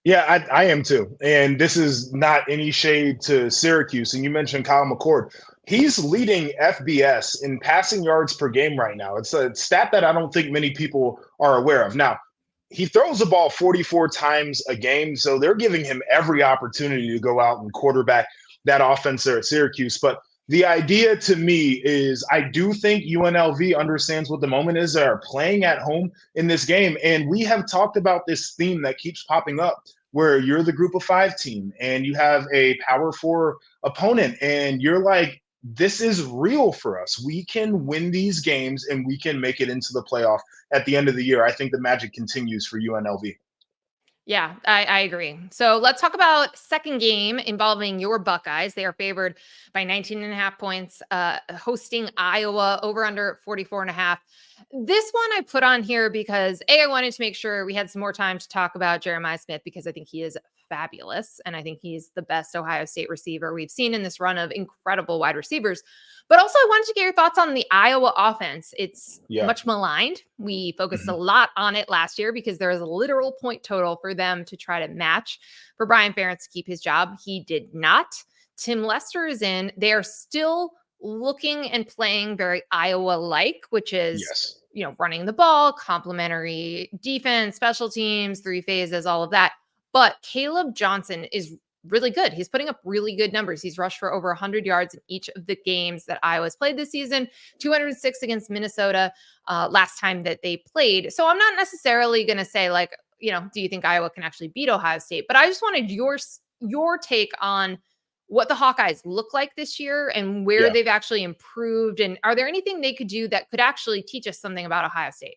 Yeah, I am too. And this is not any shade to Syracuse. And you mentioned Kyle McCord. He's leading FBS in passing yards per game right now. It's a stat that I don't think many people are aware of. Now, he throws the ball 44 times a game, so they're giving him every opportunity to go out and quarterback that offense there at Syracuse. But the idea to me is I do think UNLV understands what the moment is. They're playing at home in this game. And we have talked about this theme that keeps popping up where you're the group of 5 team and you have a power 4 opponent and you're like, this is real for us. We can win these games and we can make it into the playoff at the end of the year. I think the magic continues for UNLV. Yeah, I agree. So let's talk about second game involving your Buckeyes. They are favored by 19.5 points, hosting Iowa, over under 44.5. This one I put on here because I wanted to make sure we had some more time to talk about Jeremiah Smith, because I think he is fabulous. And I think he's the best Ohio State receiver we've seen in this run of incredible wide receivers. But also, I wanted to get your thoughts on the Iowa offense. It's much maligned. We focused a lot on it last year because there was a literal point total for them to try to match for Brian Ferentz to keep his job. He did not. Tim Lester is in. They are still looking and playing very Iowa-like, which is, running the ball, complementary defense, special teams, 3 phases, all of that. But Caleb Johnson is really good. He's putting up really good numbers. He's rushed for over 100 yards in each of the games that Iowa's played this season, 206 against Minnesota last time that they played. So I'm not necessarily going to say do you think Iowa can actually beat Ohio State? But I just wanted your take on what the Hawkeyes look like this year and where they've actually improved. And are there anything they could do that could actually teach us something about Ohio State?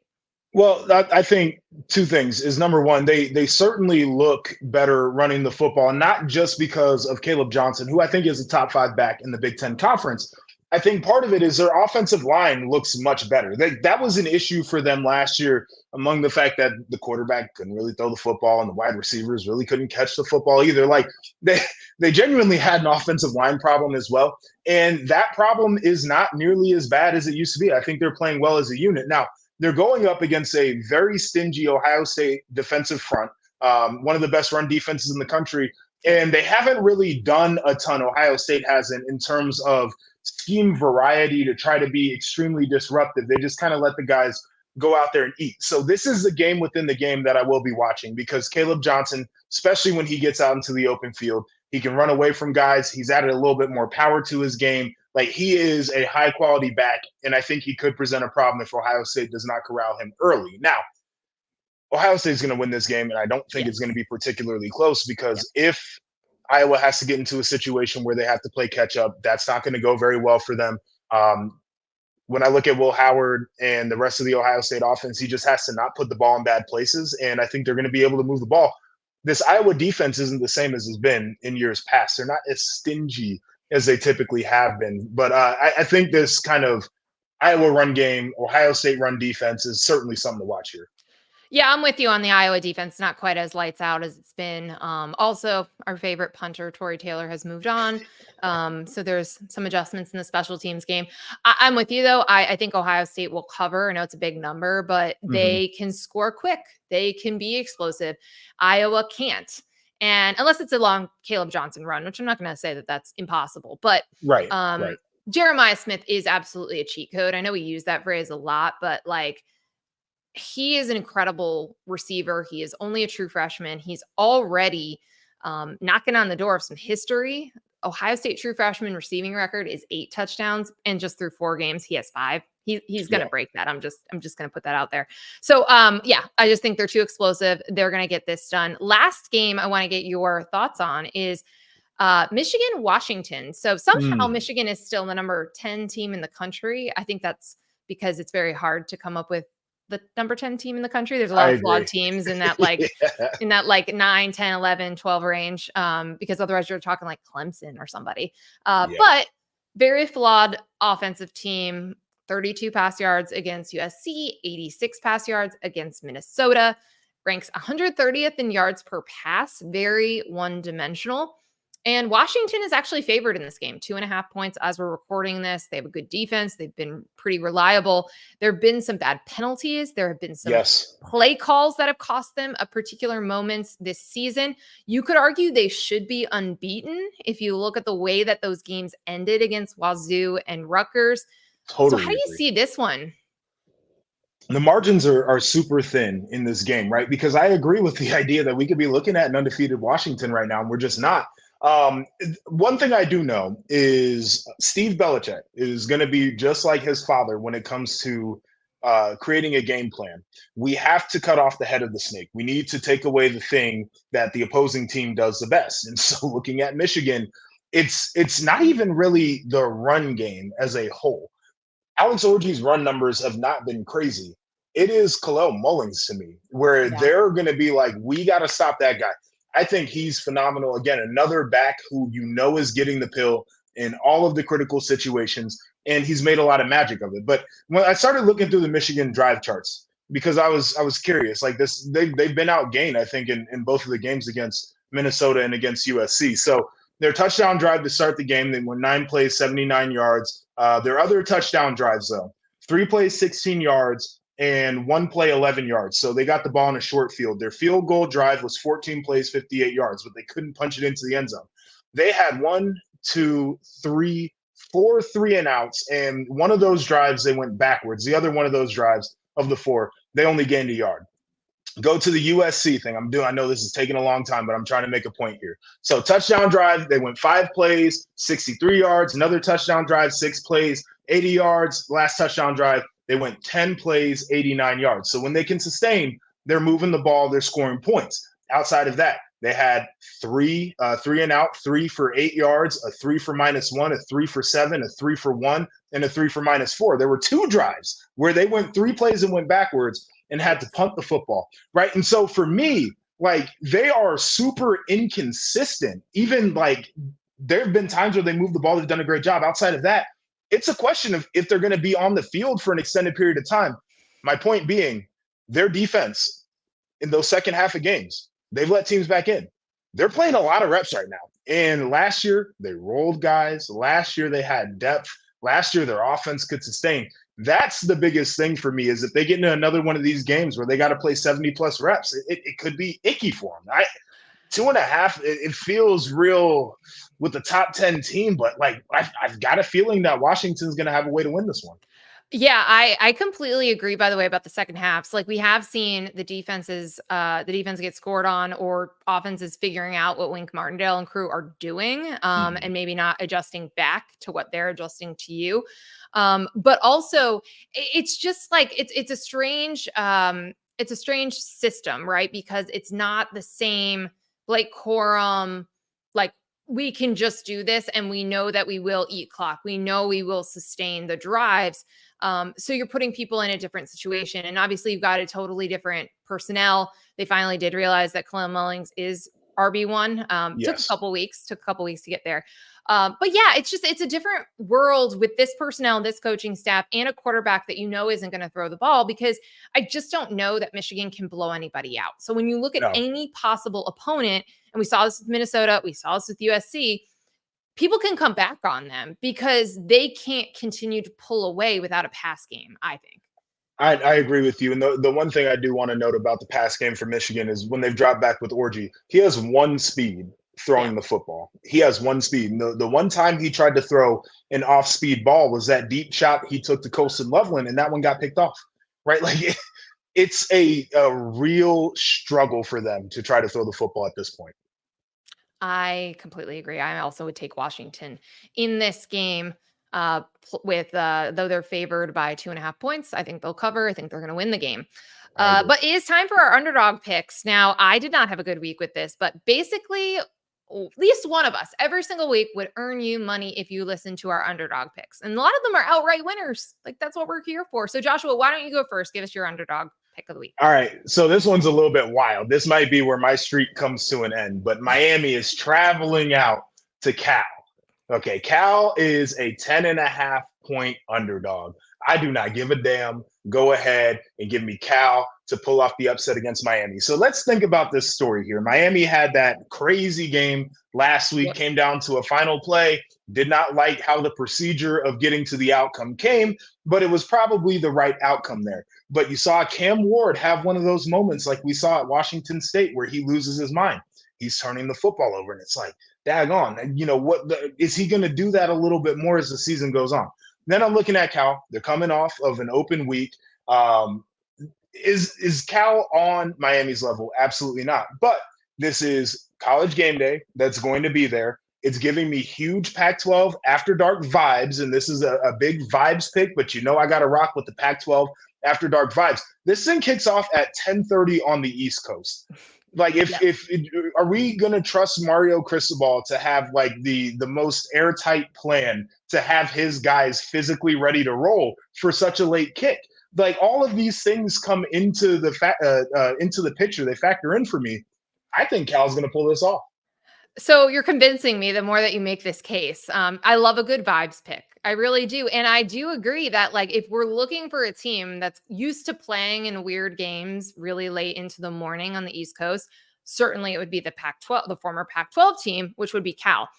Well, I think 2 things is, number one, they certainly look better running the football, not just because of Caleb Johnson, who I think is a top 5 back in the Big Ten Conference. I think part of it is their offensive line looks much better. That was an issue for them last year, among the fact that the quarterback couldn't really throw the football and the wide receivers really couldn't catch the football either. Like they genuinely had an offensive line problem as well. And that problem is not nearly as bad as it used to be. I think they're playing well as a unit. Now, they're going up against a very stingy Ohio State defensive front, one of the best run defenses in the country. And they haven't really done a ton, Ohio State hasn't, in terms of scheme variety to try to be extremely disruptive. They just kind of let the guys go out there and eat. So this is the game within the game that I will be watching, because Caleb Johnson, especially when he gets out into the open field, he can run away from guys. He's added a little bit more power to his game. Like, he is a high quality back, and I think he could present a problem if Ohio State does not corral him early. Now, Ohio State is going to win this game, and I don't think it's going to be particularly close, because if Iowa has to get into a situation where they have to play catch up, that's not going to go very well for them. When I look at Will Howard and the rest of the Ohio State offense, he just has to not put the ball in bad places, and I think they're going to be able to move the ball. This Iowa defense isn't the same as it's been in years past. They're not as stingy as they typically have been. But I think this kind of Iowa run game, Ohio State run defense is certainly something to watch here. Yeah, I'm with you on the Iowa defense. Not quite as lights out as it's been. Also, our favorite punter, Torrey Taylor, has moved on. So there's some adjustments in the special teams game. I'm with you, though. I think Ohio State will cover. I know it's a big number, but they can score quick. They can be explosive. Iowa can't. And unless it's a long Caleb Johnson run, which I'm not going to say that that's impossible. But right. Jeremiah Smith is absolutely a cheat code. I know we use that phrase a lot, but he is an incredible receiver. He is only a true freshman. He's already knocking on the door of some history. Ohio State true freshman receiving record is 8 touchdowns, and just through 4 games, he has 5. He's going to break that. I'm just going to put that out there. So, I just think they're too explosive. They're going to get this done. Last game I want to get your thoughts on is Michigan, Washington. So somehow Michigan is still the number 10 team in the country. I think that's because it's very hard to come up with the number 10 team in the country. There's a lot of flawed teams in that in that 9, 10, 11, 12 range. Because otherwise you're talking like Clemson or somebody. But very flawed offensive team. 32 pass yards against USC, 86 pass yards against Minnesota, ranks 130th in yards per pass, very one-dimensional. And Washington is actually favored in this game, 2.5 points as we're recording this. They have a good defense. They've been pretty reliable. There have been some bad penalties. There have been some play calls that have cost them a particular moments this season. You could argue they should be unbeaten if you look at the way that those games ended against Wazoo and Rutgers. Totally. So how do you see this one? The margins are super thin in this game, right? Because I agree with the idea that we could be looking at an undefeated Washington right now, and we're just not. One thing I do know is Steve Belichick is going to be just like his father when it comes to creating a game plan. We have to cut off the head of the snake. We need to take away the thing that the opposing team does the best. And so looking at Michigan, it's not even really the run game as a whole. Alex Orji's run numbers have not been crazy. It is Kalel Mullings to me, where they're going to be like, we got to stop that guy. I think he's phenomenal. Again, another back who is getting the pill in all of the critical situations, and he's made a lot of magic of it. But when I started looking through the Michigan drive charts, because I was curious, like this, they've been outgained, I think, in both of the games against Minnesota and against USC. So their touchdown drive to start the game, they went 9 plays, 79 yards. Their other touchdown drives, though, 3 plays, 16 yards, and 1 play, 11 yards. So they got the ball in a short field. Their field goal drive was 14 plays, 58 yards, but they couldn't punch it into the end zone. They had 1, 2, 3, 4 3-and-outs, and one of those drives they went backwards. The other one of those drives of the 4, they only gained a yard. Go to the USC thing. I know this is taking a long time, but I'm trying to make a point here. So touchdown drive, they went 5 plays, 63 yards. Another touchdown drive, 6 plays, 80 yards. Last touchdown drive, they went 10 plays, 89 yards. So when they can sustain, they're moving the ball, they're scoring points. Outside of that, they had 3 and out, 3 for 8 yards, a 3 for -1, a 3 for 7, a 3 for 1, and a 3 for -4. There were 2 drives where they went 3 plays and went backwards and had to punt the football, right? And so for me, like, they are super inconsistent. Even like there have been times where they move the ball, they've done a great job. Outside of that, it's a question of if they're going to be on the field for an extended period of time. My point being, their defense in those second half of games, they've let teams back in. They're playing a lot of reps right now. And last year, they rolled guys. Last year, they had depth. Last year, their offense could sustain. That's the biggest thing for me, is if they get into another one of these games where they got to play 70-plus reps, it could be icky for them. 2.5, it feels real with the top 10 team, but like I've got a feeling that Washington's going to have a way to win this one. Yeah, I completely agree, by the way, about the second halves. Like, we have seen the defense get scored on, or offenses figuring out what Wink Martindale and crew are doing, and maybe not adjusting back to what they're adjusting to you. But also it's just like, it's a strange system, right? Because it's not the same, like, quorum, like, we can just do this and we know that we will eat clock. We know we will sustain the drives. So you're putting people in a different situation. And obviously you've got a totally different personnel. They finally did realize that Kalel Mullings is RB1. Yes. Took a couple weeks to get there. But yeah, it's a different world with this personnel, this coaching staff, and a quarterback that isn't going to throw the ball, because I just don't know that Michigan can blow anybody out. So when you look at any possible opponent, and we saw this with Minnesota, we saw this with USC, people can come back on them because they can't continue to pull away without a pass game, I think. I agree with you. And the one thing I do want to note about the pass game for Michigan is when they've dropped back with Orji, he has 1 speed throwing the football. He has 1 speed. And the one time he tried to throw an off-speed ball was that deep shot he took to Colston Loveland, and that one got picked off, right? Like, it's a real struggle for them to try to throw the football at this point. I completely agree. I also would take Washington in this game, with though they're favored by 2.5 points. I think they'll cover. I think they're going to win the game. But it is time for our underdog picks. Now, I did not have a good week with this, but basically, at least one of us every single week would earn you money if you listen to our underdog picks. And a lot of them are outright winners. Like, that's what we're here for. So Joshua, why don't you go first? Give us your underdog pick of the week. All right. So this one's a little bit wild. This might be where my streak comes to an end, but Miami is traveling out to Cal. Okay. Cal is a 10.5 point underdog. I do not give a damn. Go ahead and give me Cal to pull off the upset against Miami. So let's think about this story here. Miami had that crazy game last week, came down to a final play, did not like how the procedure of getting to the outcome came, but it was probably the right outcome there. But you saw Cam Ward have one of those moments like we saw at Washington State where he loses his mind. He's turning the football over, and it's like, daggone, is he going to do that a little bit more as the season goes on? Then I'm looking at Cal. They're coming off of an open week. Is Cal on Miami's level? Absolutely not. But this is College game day that's going to be there. It's giving me huge Pac-12 after dark vibes, and this is a big vibes pick, but I got to rock with the Pac-12 After Dark vibes. This thing kicks off at 10:30 on the East Coast. Like, are we gonna trust Mario Cristobal to have like the most airtight plan to have his guys physically ready to roll for such a late kick? Like, all of these things come into the picture. They factor in for me. I think Cal's gonna pull this off. So you're convincing me the more that you make this case. I love a good vibes pick. I really do. And I do agree that, like, if we're looking for a team that's used to playing in weird games really late into the morning on the East Coast, certainly it would be the Pac-12, the former Pac-12 team, which would be Cal.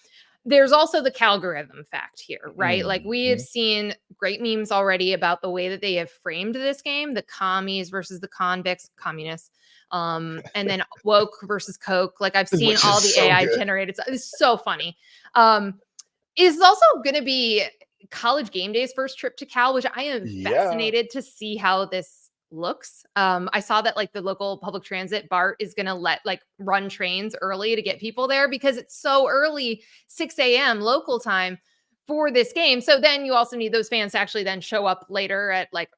There's also the Calgorithm fact here, right? Like, we have seen great memes already about the way that they have framed this game, the commies versus the convicts, communists. And then woke versus Coke. Like, I've seen all the AI generated. It's so funny. Is also going to be College Game Day's first trip to Cal, which I am fascinated to see how this looks. I saw that like the local public transit BART is going to run trains early to get people there because it's so early, 6 a.m. local time for this game. So then you also need those fans to actually then show up later at like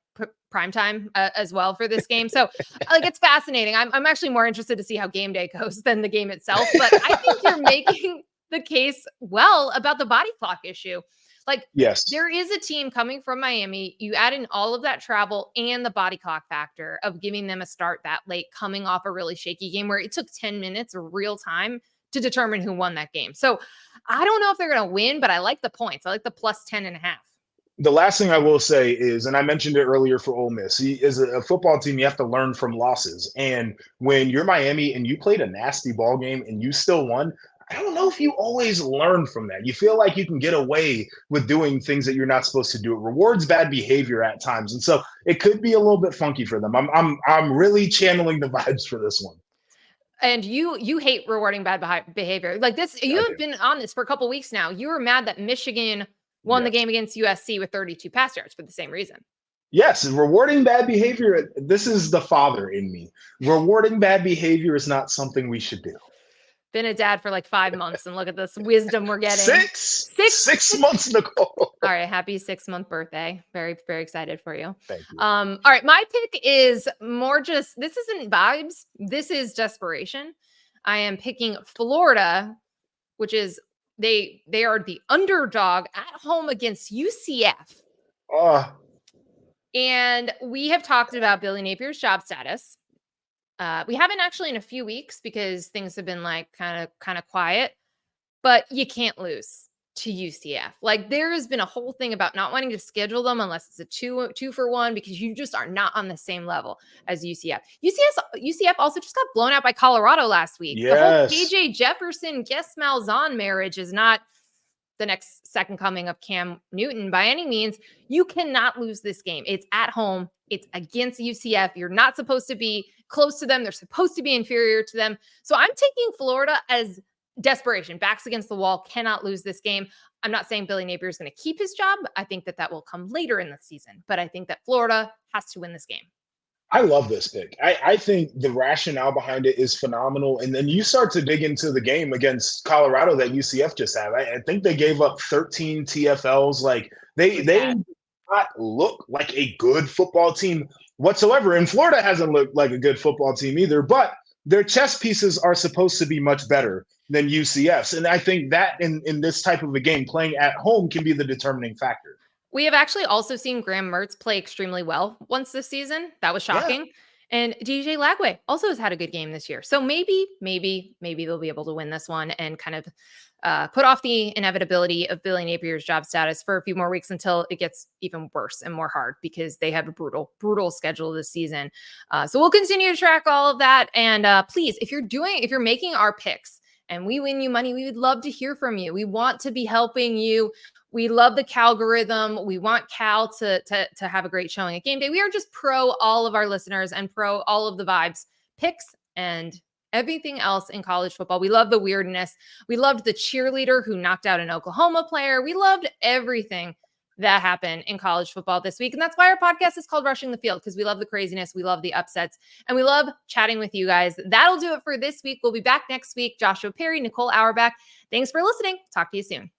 prime time as well for this game. So like, it's fascinating. I'm actually more interested to see how game day goes than the game itself, but I think you're making the case well about the body clock issue. Like, yes, there is a team coming from Miami. You add in all of that travel and the body clock factor of giving them a start that late, coming off a really shaky game where it took 10 minutes of real time to determine who won that game. So I don't know if they're going to win, but I like the points. I like the plus 10.5. The last thing I will say is, and I mentioned it earlier for Ole Miss, as a football team, you have to learn from losses. And when you're Miami and you played a nasty ball game and you still won, I don't know if you always learn from that. You feel like you can get away with doing things that you're not supposed to do. It rewards bad behavior at times, and so it could be a little bit funky for them. I'm really channeling the vibes for this one. And you hate rewarding bad behavior like this. You have been on this for a couple weeks now. You were mad that Michigan won the game against USC with 32 pass yards for the same reason. Yes, rewarding bad behavior. This is the father in me. Rewarding bad behavior is not something we should do. Been a dad for like 5 months, and look at this wisdom we're getting. Six months, Nicole. All right, happy 6-month birthday. Very, very excited for you. Thank you. All right, my pick is more just, this isn't vibes. This is desperation. I am picking Florida, which is they are the underdog at home against UCF. And we have talked about Billy Napier's job status. We haven't actually in a few weeks because things have been like kind of quiet, but you can't lose to UCF. Like, there has been a whole thing about not wanting to schedule them unless it's a two for one, because you just are not on the same level as UCF. UCF also just got blown out by Colorado last week. Yes. The whole KJ Jefferson, Guess Malzahn marriage is not the next second coming of Cam Newton by any means. You cannot lose this game. It's at home. It's against UCF. You're not supposed to be close to them. They're supposed to be inferior to them. So I'm taking Florida as desperation, backs against the wall, cannot lose this game. I'm not saying Billy Napier is going to keep his job. I think that will come later in the season, but I think that Florida has to win this game. I love this pick. I think the rationale behind it is phenomenal. And then you start to dig into the game against Colorado that UCF just had. I think they gave up 13 TFLs. Like, they did not look like a good football team whatsoever. And Florida hasn't looked like a good football team either, but their chess pieces are supposed to be much better than UCF's. And I think that in this type of a game, playing at home can be the determining factor. We have actually also seen Graham Mertz play extremely well once this season. That was shocking. Yeah. And DJ Lagway also has had a good game this year. So maybe they'll be able to win this one and kind of put off the inevitability of Billy Napier's job status for a few more weeks until it gets even worse and more hard, because they have a brutal schedule this season. So we'll continue to track all of that. And please, if you're making our picks and we win you money, we would love to hear from you. We want to be helping you. We love the Calgorithm. We want Cal to have a great showing at game day. We are just pro all of our listeners and pro all of the vibes, picks, and everything else in college football. We love the weirdness. We loved the cheerleader who knocked out an Oklahoma player. We loved everything that happened in college football this week. And that's why our podcast is called Rushing the Field, because we love the craziness. We love the upsets, and we love chatting with you guys. That'll do it for this week. We'll be back next week. Joshua Perry, Nicole Auerbach. Thanks for listening. Talk to you soon.